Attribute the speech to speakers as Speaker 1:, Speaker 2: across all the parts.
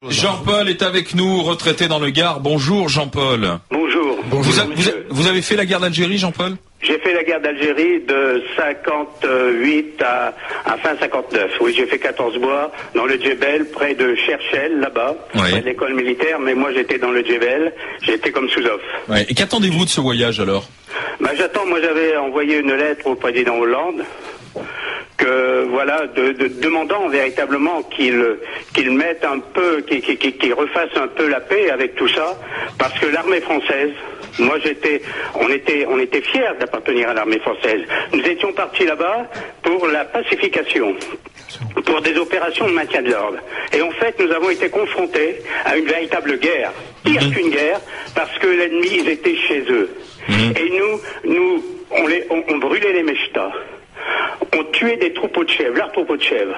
Speaker 1: Jean-Paul est avec nous, retraité dans le Gard. Bonjour Jean-Paul.
Speaker 2: Bonjour.
Speaker 1: Vous avez fait la guerre d'Algérie, Jean-Paul? J'ai
Speaker 2: fait la guerre d'Algérie de 58 à fin 59. Oui, j'ai fait 14 mois dans le Djebel, près de Cherchel, là-bas, près de l'école militaire, mais moi j'étais dans le Djebel, j'étais comme sous-off.
Speaker 1: Ouais. Et qu'attendez-vous de ce voyage alors?
Speaker 2: Moi j'avais envoyé une lettre au président Hollande, demandant véritablement qu'il mette un peu, qu'il refasse un peu la paix avec tout ça, parce que l'armée française, on était fiers d'appartenir à l'armée française. Nous étions partis là-bas pour la pacification, pour des opérations de maintien de l'ordre. Et en fait, nous avons été confrontés à une véritable guerre, pire qu'une guerre, parce que l'ennemi, ils étaient chez eux. Et on brûlait les mechtas. On tuait des troupeaux de chèvres, leurs troupeaux de chèvres.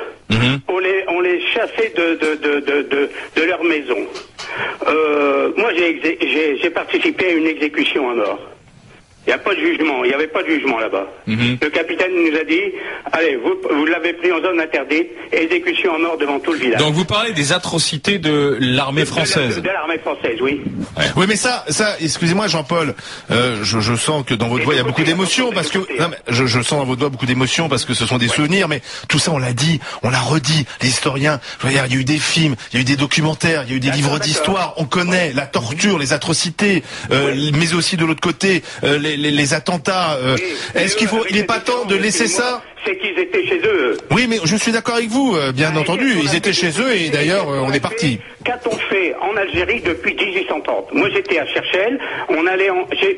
Speaker 2: On les chassait de leur maison. Moi, j'ai participé à une exécution à mort. Il n'y a pas de jugement, il n'y avait pas de jugement là-bas. Le capitaine nous a dit, allez, vous l'avez pris en zone interdite, exécution à mort devant tout le village.
Speaker 1: Donc vous parlez des atrocités de l'armée française.
Speaker 2: De l'armée française, oui.
Speaker 3: Ouais. Oui, mais ça, excusez-moi Jean-Paul, je sens que dans votre voix il y a beaucoup d'émotions, parce que je sens dans votre voix beaucoup d'émotions parce que ce sont des souvenirs, mais tout ça on l'a dit, on l'a redit, les historiens, je veux dire, il y a eu des films, il y a eu des documentaires, il y a eu des livres d'histoire, on connaît la torture, les atrocités, mais aussi de l'autre côté, les attentats. Est-ce il n'est pas temps de laisser ça?
Speaker 2: C'est qu'ils étaient chez eux.
Speaker 3: Oui, mais je suis d'accord avec vous, bien entendu. Ils étaient chez eux et d'ailleurs, on est parti.
Speaker 2: Qu'a-t-on fait en Algérie depuis 1830? Moi, j'étais à Cherchel.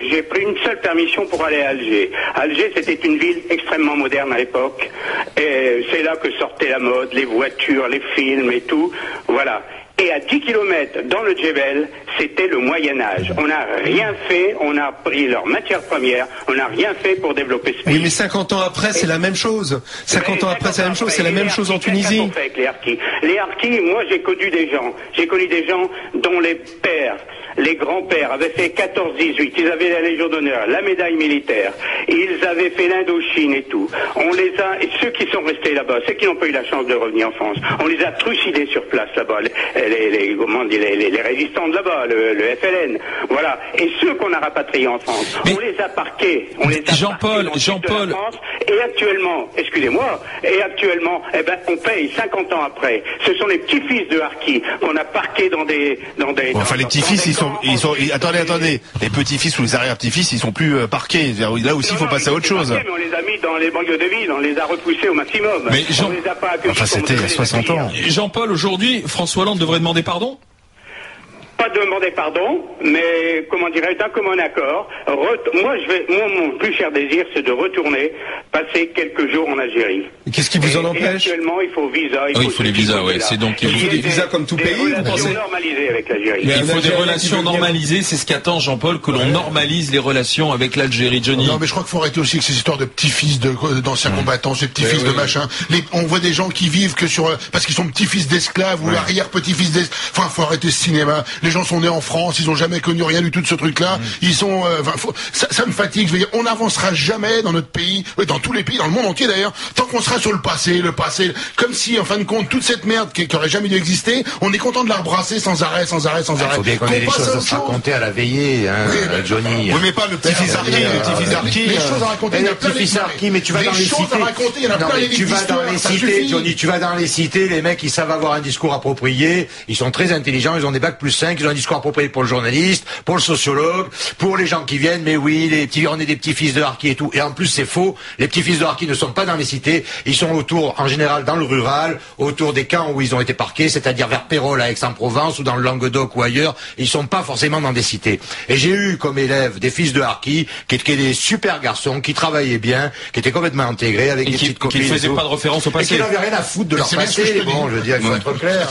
Speaker 2: J'ai pris une seule permission pour aller à Alger. Alger, c'était une ville extrêmement moderne à l'époque. Et c'est là que sortait la mode, les voitures, les films et tout. Voilà. Et à 10 km dans le Djebel, c'était le Moyen-Âge. On n'a rien fait, on a pris leurs matières premières, on n'a rien fait pour développer ce pays.
Speaker 4: Oui, mais 50 ans après, c'est la même chose. 50 ans après, c'est la même chose, c'est la même chose en Tunisie.
Speaker 2: Fait avec les harkis. Les harkis, moi j'ai connu des gens dont les pères, les grands-pères avaient fait 14-18, ils avaient la Légion d'honneur, la médaille militaire, ils avaient fait l'Indochine et tout. Et ceux qui sont restés là-bas, ceux qui n'ont pas eu la chance de revenir en France, on les a trucidés sur place là-bas, les résistants de là-bas, le FLN, voilà. Et ceux qu'on a rapatriés en France, on les a parqués,
Speaker 1: Jean-Paul,
Speaker 2: et actuellement, excusez-moi, on paye 50 ans après. Ce sont les petits-fils de harkis qu'on a parqués dans des...
Speaker 3: Enfin, les petits-fils, attendez. Les petits-fils ou les arrière-petits-fils, ils sont plus parqués. Là aussi, il faut passer à autre chose.
Speaker 2: Mais on les a mis dans les banlieues de ville, on les a repoussés au maximum.
Speaker 1: Mais
Speaker 2: on les a pas accueillis.
Speaker 3: Enfin, c'était il y a 60 ans.
Speaker 1: Jean-Paul, aujourd'hui, François Hollande devrait demander pardon?
Speaker 2: Pas demander pardon, mais comment dirais-je, d'un commun accord. Moi, mon plus cher désir, c'est de retourner, passer quelques jours en Algérie.
Speaker 4: Qu'est-ce qui vous en empêche?
Speaker 2: Actuellement, il faut visa.
Speaker 1: Il faut les visas, oui. C'est donc
Speaker 4: il faut des visas comme tout pays.
Speaker 2: Des relations normalisées avec l'Algérie.
Speaker 1: Il faut des relations normalisées. C'est ce qu'attend Jean-Paul, que l'on normalise les relations avec l'Algérie. Johnny.
Speaker 5: Non, mais je crois qu'il faut arrêter aussi avec ces histoires de petits-fils d'anciens combattants, ces petits-fils de machin. On voit des gens qui vivent que parce qu'ils sont petits-fils d'esclaves ou arrière-petits-fils d'esclaves. Enfin, faut arrêter ce cinéma. Les gens sont nés en France, ils ont jamais connu rien du tout de ce truc-là. Ils sont, ça me fatigue. Je veux dire, on n'avancera jamais dans notre pays, dans tous les pays, dans le monde entier d'ailleurs, tant qu'on sera sur le passé, comme si, en fin de compte, toute cette merde qui aurait jamais dû exister, on est content de la rebrasser sans arrêt.
Speaker 6: Il faut bien qu'on ait des choses à se raconter à la veillée, Johnny.
Speaker 3: Oui, mais pas le petit-fils Harki,
Speaker 5: Les choses à raconter, il y a plein de
Speaker 6: mais tu vas dans les cités. Tu vas dans les cités, Johnny, tu vas dans les cités, les mecs, ils savent avoir un discours approprié, ils sont très intelligents, ils ont des bacs +5, ils ont un discours approprié pour le journaliste, pour le sociologue, pour les gens qui viennent, mais oui, on est des petits-fils de harkis et tout. Et en plus, c'est faux. Les petits-fils de harkis ne sont pas dans les cités. Ils sont autour, en général, dans le rural, autour des camps où ils ont été parqués, c'est-à-dire vers Pérols, à Aix-en-Provence, ou dans le Languedoc ou ailleurs. Ils sont pas forcément dans des cités. Et j'ai eu comme élèves des fils de harkis, qui étaient des super garçons, qui travaillaient bien, qui étaient complètement intégrés, avec des petites copines.
Speaker 1: Qui ne faisaient pas de référence au passé.
Speaker 6: Et qui n'avaient rien à foutre de leur passé. Bon, je veux dire, il faut être clair.